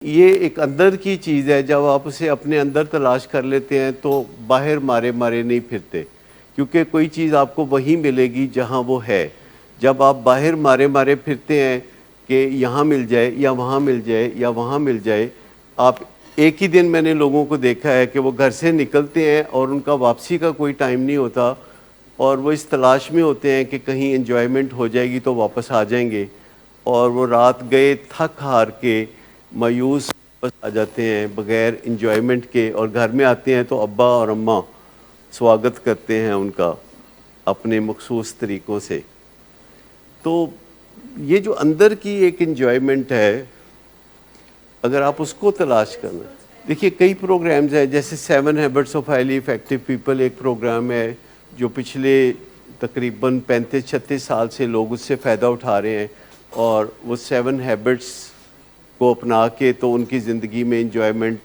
یہ ایک اندر کی چیز ہے، جب آپ اسے اپنے اندر تلاش کر لیتے ہیں تو باہر مارے مارے نہیں پھرتے، کیونکہ کوئی چیز آپ کو وہیں ملے گی جہاں وہ ہے۔ جب آپ باہر مارے مارے پھرتے ہیں کہ یہاں مل جائے یا وہاں مل جائے یا وہاں مل جائے، آپ ایک ہی دن میں نے لوگوں کو دیکھا ہے کہ وہ گھر سے نکلتے ہیں اور ان کا واپسی کا کوئی ٹائم نہیں ہوتا، اور وہ اس تلاش میں ہوتے ہیں کہ کہیں انجوائمنٹ ہو جائے گی تو واپس آ جائیں گے، اور وہ رات گئے تھک ہار کے مایوس واپس آ جاتے ہیں بغیر انجوائمنٹ کے، اور گھر میں آتے ہیں تو ابا اور اماں سواگت کرتے ہیں ان کا اپنے مخصوص طریقوں سے۔ تو یہ جو اندر کی ایک انجوائمنٹ ہے، اگر آپ اس کو تلاش کرنا، دیکھیے کئی پروگرامز ہیں، جیسے 7 habits of highly effective people ایک پروگرام ہے جو پچھلے تقریباً 35-36 سال سے لوگ اس سے فائدہ اٹھا رہے ہیں، اور وہ 7 ہیبٹس کو اپنا کے تو ان کی زندگی میں انجوائمنٹ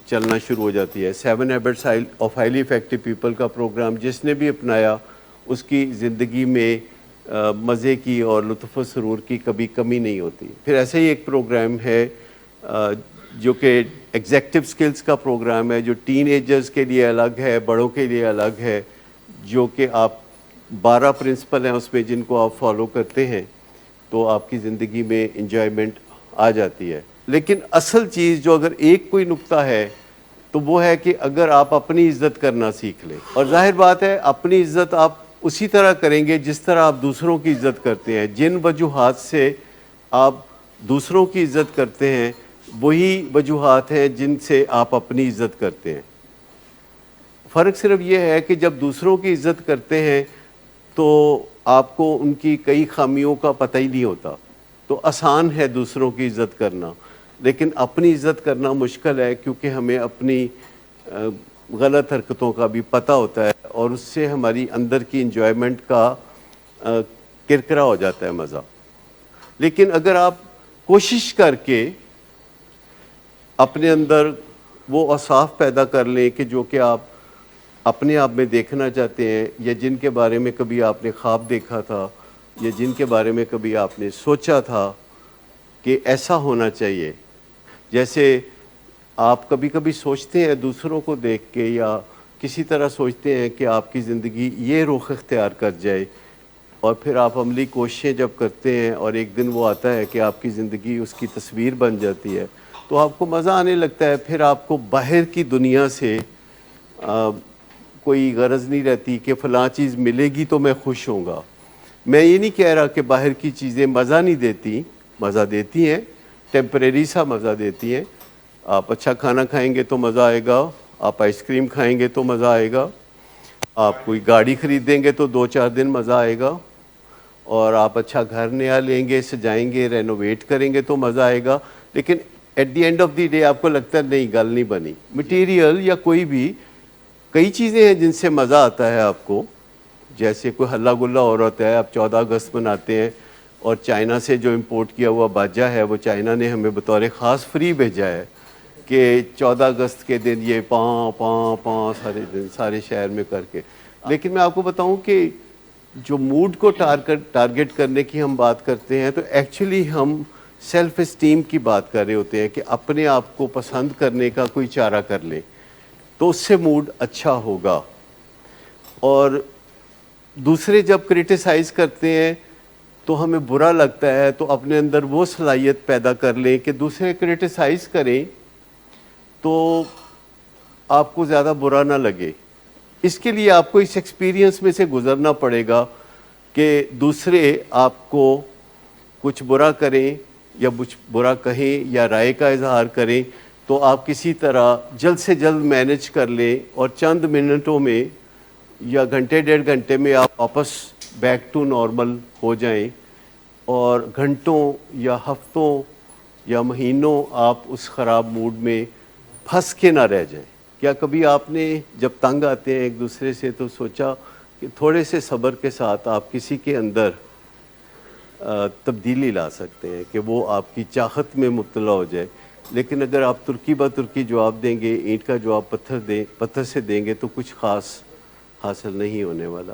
چلنا شروع ہو جاتی ہے۔ 7 habits of highly effective people کا پروگرام جس نے بھی اپنایا، اس کی زندگی میں مزے کی اور لطف و سرور کی کبھی کمی نہیں ہوتی۔ پھر ایسے ہی ایک پروگرام ہے جو کہ ایگزیکٹو سکلز کا پروگرام ہے، جو ٹین ایجرز کے لیے الگ ہے، بڑوں کے لیے الگ ہے، جو کہ آپ 12 پرنسپل ہیں اس میں جن کو آپ فالو کرتے ہیں تو آپ کی زندگی میں انجوائمنٹ آ جاتی ہے۔ لیکن اصل چیز جو اگر ایک کوئی نقطہ ہے تو وہ ہے کہ اگر آپ اپنی عزت کرنا سیکھ لیں، اور ظاہر بات ہے اپنی عزت آپ اسی طرح کریں گے جس طرح آپ دوسروں کی عزت کرتے ہیں۔ جن وجوہات سے آپ دوسروں کی عزت کرتے ہیں وہی وجوہات ہیں جن سے آپ اپنی عزت کرتے ہیں۔ فرق صرف یہ ہے کہ جب دوسروں کی عزت کرتے ہیں تو آپ کو ان کی کئی خامیوں کا پتہ ہی نہیں ہوتا، تو آسان ہے دوسروں کی عزت کرنا، لیکن اپنی عزت کرنا مشکل ہے، کیونکہ ہمیں اپنی غلط حرکتوں کا بھی پتہ ہوتا ہے، اور اس سے ہماری اندر کی انجوائمنٹ کا کرکرا ہو جاتا ہے مزہ۔ لیکن اگر آپ کوشش کر کے اپنے اندر وہ اوصاف پیدا کر لیں کہ جو کہ آپ اپنے آپ میں دیکھنا چاہتے ہیں، یا جن کے بارے میں کبھی آپ نے خواب دیکھا تھا، یا جن کے بارے میں کبھی آپ نے سوچا تھا کہ ایسا ہونا چاہیے، جیسے آپ کبھی کبھی سوچتے ہیں دوسروں کو دیکھ کے، یا کسی طرح سوچتے ہیں کہ آپ کی زندگی یہ رخ اختیار کر جائے، اور پھر آپ عملی کوششیں جب کرتے ہیں اور ایک دن وہ آتا ہے کہ آپ کی زندگی اس کی تصویر بن جاتی ہے، تو آپ کو مزہ آنے لگتا ہے۔ پھر آپ کو باہر کی دنیا سے کوئی غرض نہیں رہتی کہ فلاں چیز ملے گی تو میں خوش ہوں گا۔ میں یہ نہیں کہہ رہا کہ باہر کی چیزیں مزہ نہیں دیتی، مزہ دیتی ہیں، ٹیمپریری سا مزہ دیتی ہیں۔ آپ اچھا کھانا کھائیں گے تو مزہ آئے گا، آپ آئس کریم کھائیں گے تو مزہ آئے گا، آپ کوئی گاڑی خریدیں گے تو 2-4 دن مزہ آئے گا، اور آپ اچھا گھر نیا لیں گے، سجائیں گے، رینوویٹ کریں گے تو مزہ آئے گا۔ لیکن at the end of the day آپ کو لگتا ہے نہیں، گل نہیں بنی۔ مٹیریل یا کوئی بھی کئی چیزیں ہیں جن سے مزہ آتا ہے آپ کو، جیسے کوئی ہلا گلا ہو رہا ہوتا ہے، آپ 14 اگست مناتے ہیں، اور چائنا سے جو امپورٹ کیا ہوا باجا ہے وہ چائنا نے ہمیں بطور خاص فری بھیجا ہے کہ 14 اگست کے دن یہ پاں پاں پاں سارے دن سارے شہر میں کر کے۔ لیکن میں آپ کو بتاؤں کہ جو موڈ کو ٹارگٹ کرنے کی ہم بات کرتے ہیں، تو ایکچولی ہم سیلف اسٹیم کی بات کر رہے ہوتے ہیں کہ اپنے آپ کو پسند کرنے کا کوئی چارہ کر لیں تو اس سے موڈ اچھا ہوگا۔ اور دوسرے جب کرٹیسائز کرتے ہیں تو ہمیں برا لگتا ہے، تو اپنے اندر وہ صلاحیت پیدا کر لیں کہ دوسرے کرٹیسائز کریں تو آپ کو زیادہ برا نہ لگے۔ اس کے لیے آپ کو اس ایکسپیرینس میں سے گزرنا پڑے گا کہ دوسرے آپ کو کچھ برا کریں یا کچھ برا کہیں یا رائے کا اظہار کریں، تو آپ کسی طرح جلد سے جلد مینج کر لیں، اور چند منٹوں میں یا گھنٹے 1.5 گھنٹے میں آپ واپس بیک ٹو نارمل ہو جائیں، اور گھنٹوں یا ہفتوں یا مہینوں آپ اس خراب موڈ میں پھنس کے نہ رہ جائیں۔ کیا کبھی آپ نے جب تنگ آتے ہیں ایک دوسرے سے تو سوچا کہ تھوڑے سے صبر کے ساتھ آپ کسی کے اندر تبدیلی لا سکتے ہیں کہ وہ آپ کی چاہت میں مبتلا ہو جائے؟ لیکن اگر آپ ترکی بہ ترکی جواب دیں گے، اینٹ کا جواب پتھر سے دیں گے، تو کچھ خاص حاصل نہیں ہونے والا۔